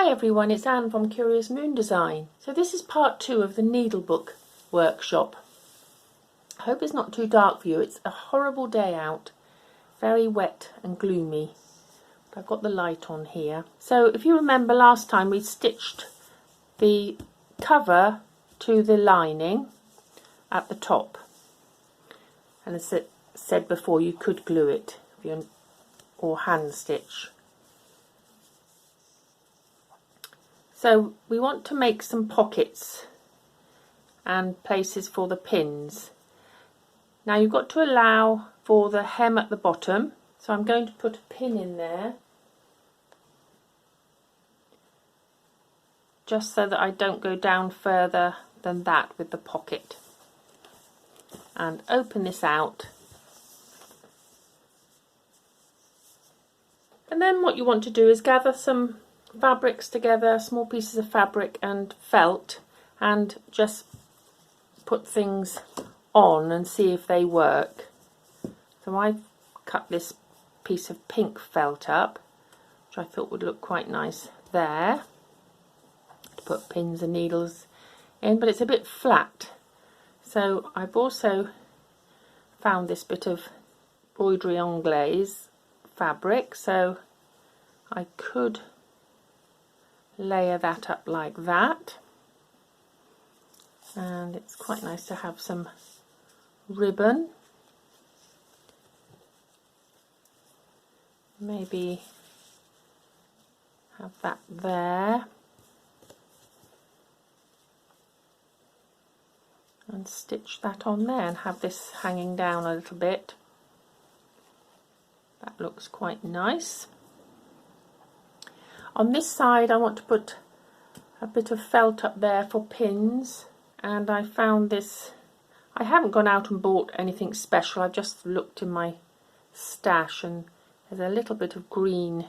Hi everyone, it's Anne from Curious Moon Design. So this is part 2 of the Needlebook workshop. I hope it's not too dark for you. It's a horrible day out, very wet and gloomy. But I've got the light on here. So if you remember last time we stitched the cover to the lining at the top. And as I said before, you could glue it or hand stitch. So we want to make some pockets and places for the pins. Now you've got to allow for the hem at the bottom, so I'm going to put a pin in there just so that I don't go down further than that with the pocket, and open this out. And then what you want to do is gather some fabrics together, small pieces of fabric and felt, and just put things on and see if they work. So I've cut this piece of pink felt up, which I thought would look quite nice there to put pins and needles in, but it's a bit flat. So I've also found this bit of broderie anglaise fabric, so I could layer that up like that, and it's quite nice to have some ribbon. Maybe have that there and stitch that on there and have this hanging down a little bit. That looks quite nice. On this side I want to put a bit of felt up there for pins, and I found this. I haven't gone out and bought anything special, I've just looked in my stash and there's a little bit of green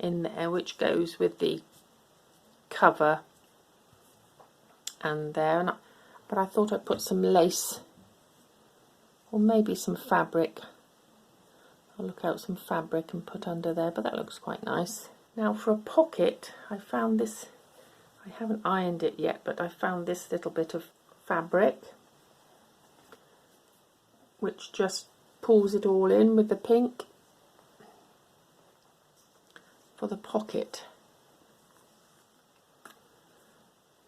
in there which goes with the cover and there, but I thought I'd put some lace or maybe some fabric. I'll look out some fabric and put under there, but that looks quite nice. Now for a pocket, I found this, I haven't ironed it yet, but I found this little bit of fabric which just pulls it all in with the pink for the pocket.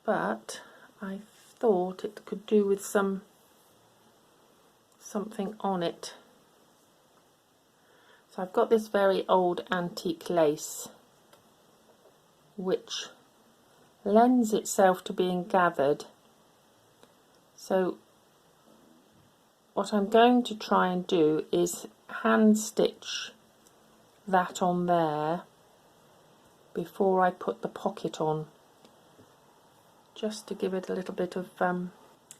But I thought it could do with something on it. So I've got this very old antique lace which lends itself to being gathered. So what I'm going to try and do is hand stitch that on there before I put the pocket on, just to give it a little bit of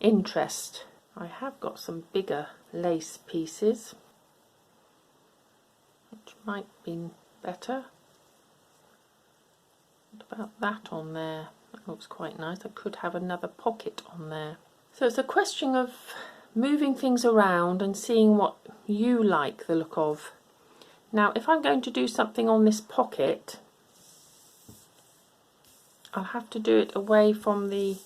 interest. I have got some bigger lace pieces which might be better. What about that on there? That looks quite nice. I could have another pocket on there. So it's a question of moving things around and seeing what you like the look of. Now if I'm going to do something on this pocket, I'll have to do it away from the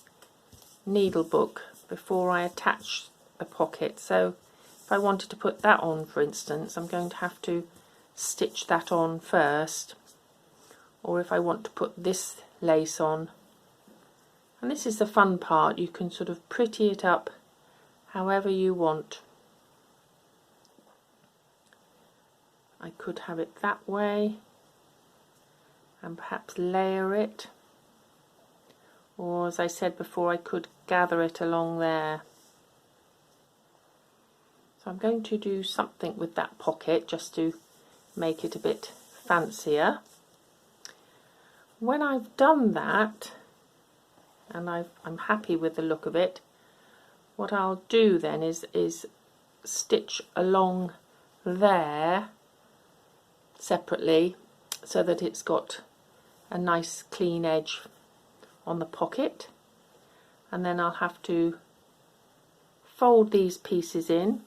Needlebook before I attach the pocket. So if I wanted to put that on, for instance, I'm going to have to stitch that on first, or if I want to put this lace on. And this is the fun part, you can sort of pretty it up however you want. I could have it that way and perhaps layer it, or as I said before, I could gather it along there. So I'm going to do something with that pocket just to make it a bit fancier. When I've done that and I'm happy with the look of it, what I'll do then is stitch along there separately so that it's got a nice clean edge on the pocket, and then I'll have to fold these pieces in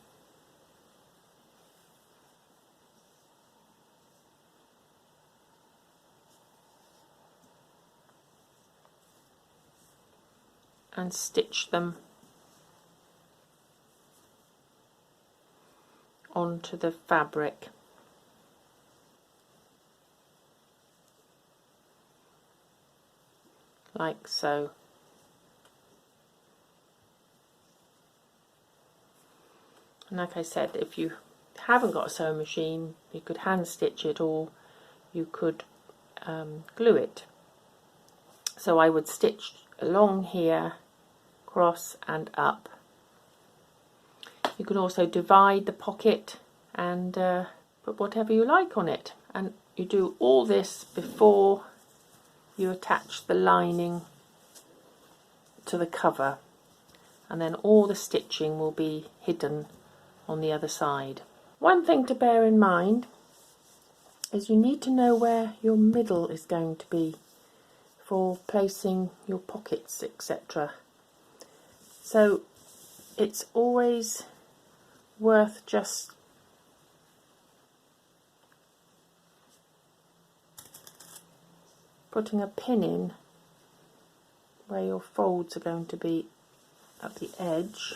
and stitch them onto the fabric. Like so. And like I said, if you haven't got a sewing machine, you could hand stitch it, or you could glue it. So I would stitch along here, cross and up. You can also divide the pocket and put whatever you like on it. And you do all this before you attach the lining to the cover, and then all the stitching will be hidden on the other side. One thing to bear in mind is you need to know where your middle is going to be for placing your pockets, etc. So it's always worth just putting a pin in where your folds are going to be at the edge.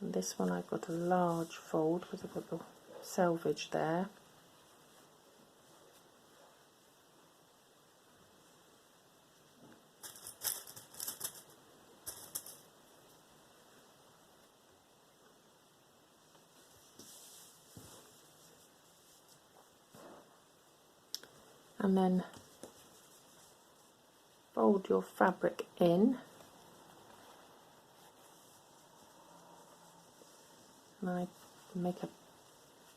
And this one I've got a large fold because I've got the selvage there. And then fold your fabric in, and I make a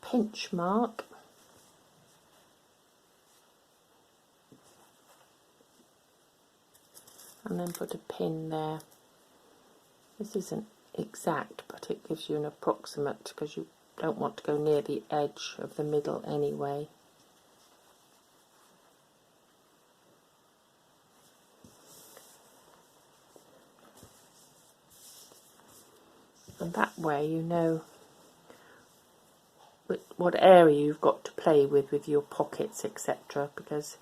pinch mark and then put a pin there. This isn't exact, but it gives you an approximate because you don't want to go near the edge of the middle anyway. And that way you know what area you've got to play with your pockets, etc., because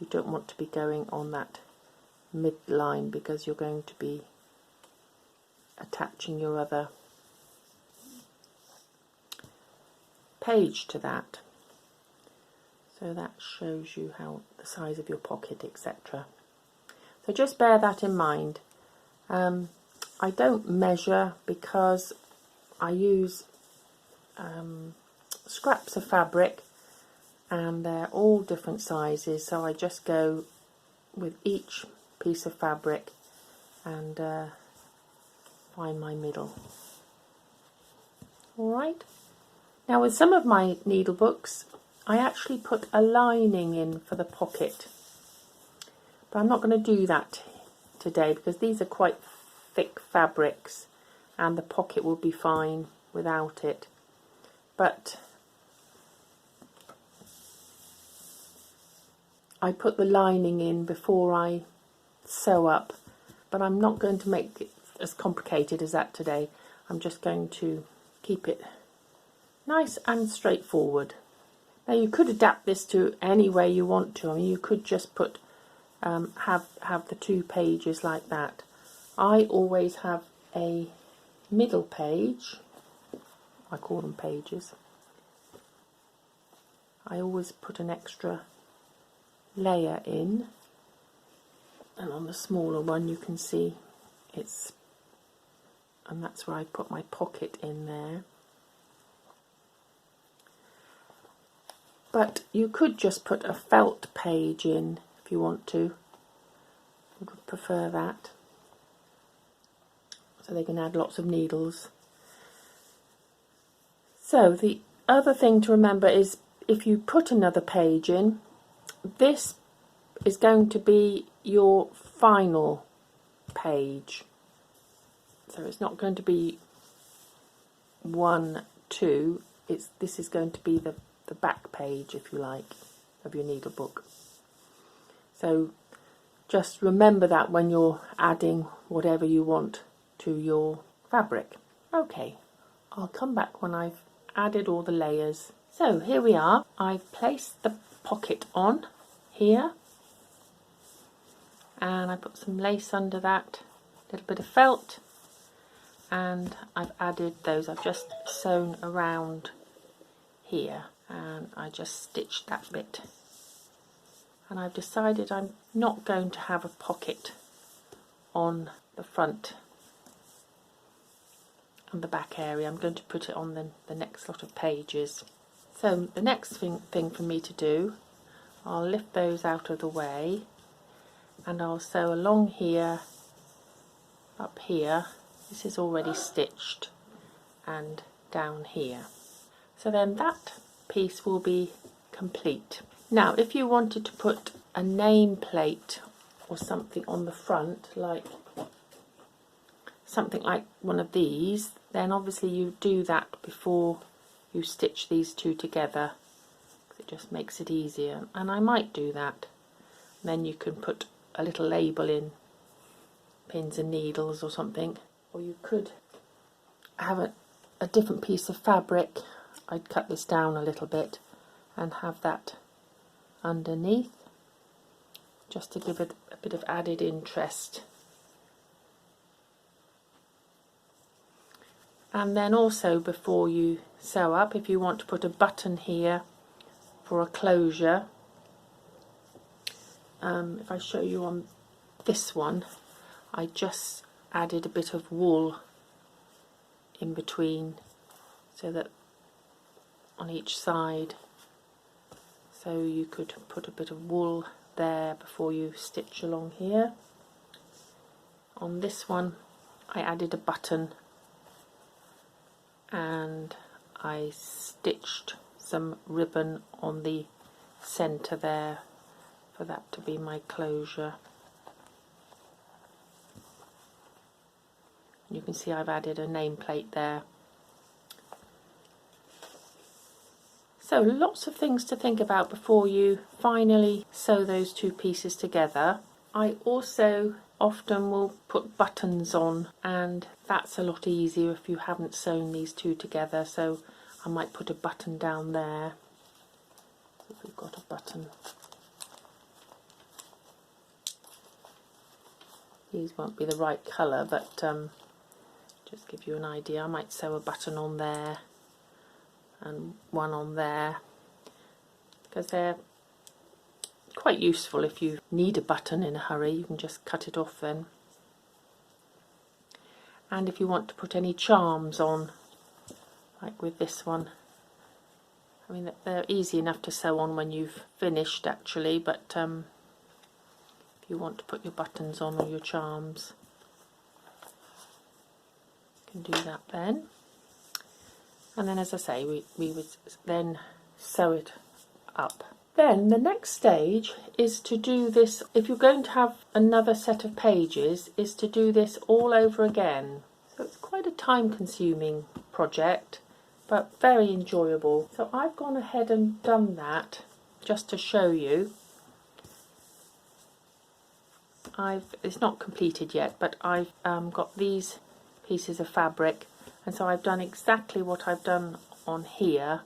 you don't want to be going on that midline because you're going to be attaching your other page to that. So that shows you how the size of your pocket, etc. So just bear that in mind. I don't measure because I use scraps of fabric and they're all different sizes, so I just go with each piece of fabric and find my middle. Alright, now with some of my needle books I actually put a lining in for the pocket, but I'm not going to do that today because these are quite thick fabrics and the pocket will be fine without it. But I put the lining in before I sew up, but I'm not going to make it as complicated as that today. I'm just going to keep it nice and straightforward. Now you could adapt this to any way you want to. I mean, you could just put have the two pages like that. I always have a middle page. I call them pages. I always put an extra layer in, and on the smaller one you can see it's, and that's where I put my pocket in there. But you could just put a felt page in if you want to. I would prefer that, so they can add lots of needles. So the other thing to remember is if you put another page in, this is going to be your final page. So it's not going to be 1, 2, this is going to be the back page, if you like, of your needle book. So just remember that when you're adding whatever you want to your fabric. Okay, I'll come back when I've added all the layers. So here we are. I've placed the pocket on here, and I put some lace under that, a little bit of felt, and I've added those. I've just sewn around here and I just stitched that bit, and I've decided I'm not going to have a pocket on the front and the back area. I'm going to put it on the next lot of pages. So the next thing for me to do, I'll lift those out of the way and I'll sew along here, up here. This is already stitched, and down here. So then that piece will be complete. Now if you wanted to put a nameplate or something on the front, like something like one of these, then obviously you do that before you stitch these two together. It just makes it easier, and I might do that. And then you can put a little label in, pins and needles or something, or you could have a different piece of fabric. I'd cut this down a little bit and have that underneath, just to give it a bit of added interest. And then also, before you sew up, if you want to put a button here for a closure, if I show you on this one, I just added a bit of wool in between, so that on each side, so you could put a bit of wool there before you stitch along here. On this one I added a button and I stitched some ribbon on the centre there for that to be my closure. You can see I've added a nameplate there. So lots of things to think about before you finally sew those two pieces together. I also often will put buttons on, and that's a lot easier if you haven't sewn these two together. So I might put a button down there, if we've got a button. These won't be the right colour, but just give you an idea. I might sew a button on there and one on there, because they're quite useful if you need a button in a hurry. You can just cut it off then. And if you want to put any charms on, like with this one, I mean they're easy enough to sew on when you've finished actually, but if you want to put your buttons on or your charms, you can do that then. And then, as I say, we would then sew it up. Then the next stage is to do this, if you're going to have another set of pages, is to do this all over again. So it's quite a time consuming project, but very enjoyable. So I've gone ahead and done that just to show you. It's not completed yet, but I've got these pieces of fabric, and so I've done exactly what I've done on here,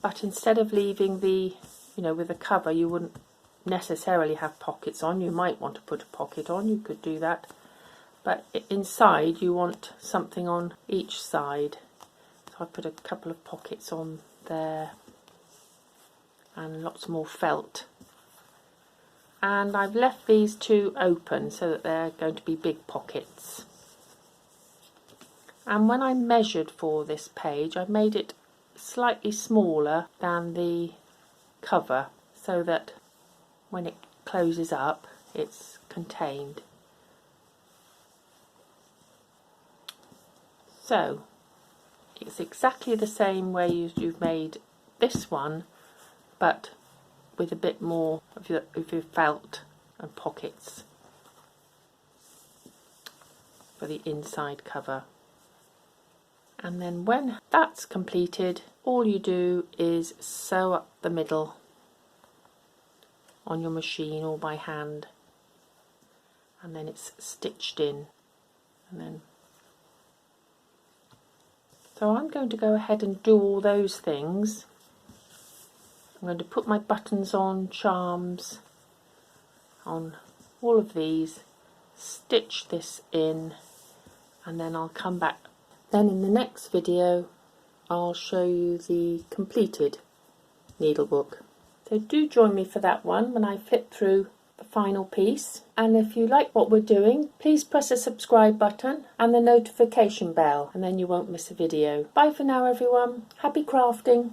but instead of leaving the, with the cover, you wouldn't necessarily have pockets on. You might want to put a pocket on, you could do that, but inside you want something on each side. So I put a couple of pockets on there and lots more felt. And I've left these two open so that they're going to be big pockets. And when I measured for this page, I made it slightly smaller than the cover, so that when it closes up it's contained. So it's exactly the same way you've made this one, but with a bit more of your felt and pockets for the inside cover. And then when that's completed, all you do is sew up the middle on your machine or by hand, and then it's stitched in. And then so I'm going to go ahead and do all those things I'm going to put my buttons on, charms on all of these, stitch this in, and then I'll come back. Then in the next video I'll show you the completed needlebook. So do join me for that one when I flip through the final piece. And if you like what we're doing, please press the subscribe button and the notification bell, and then you won't miss a video. Bye for now everyone. Happy crafting.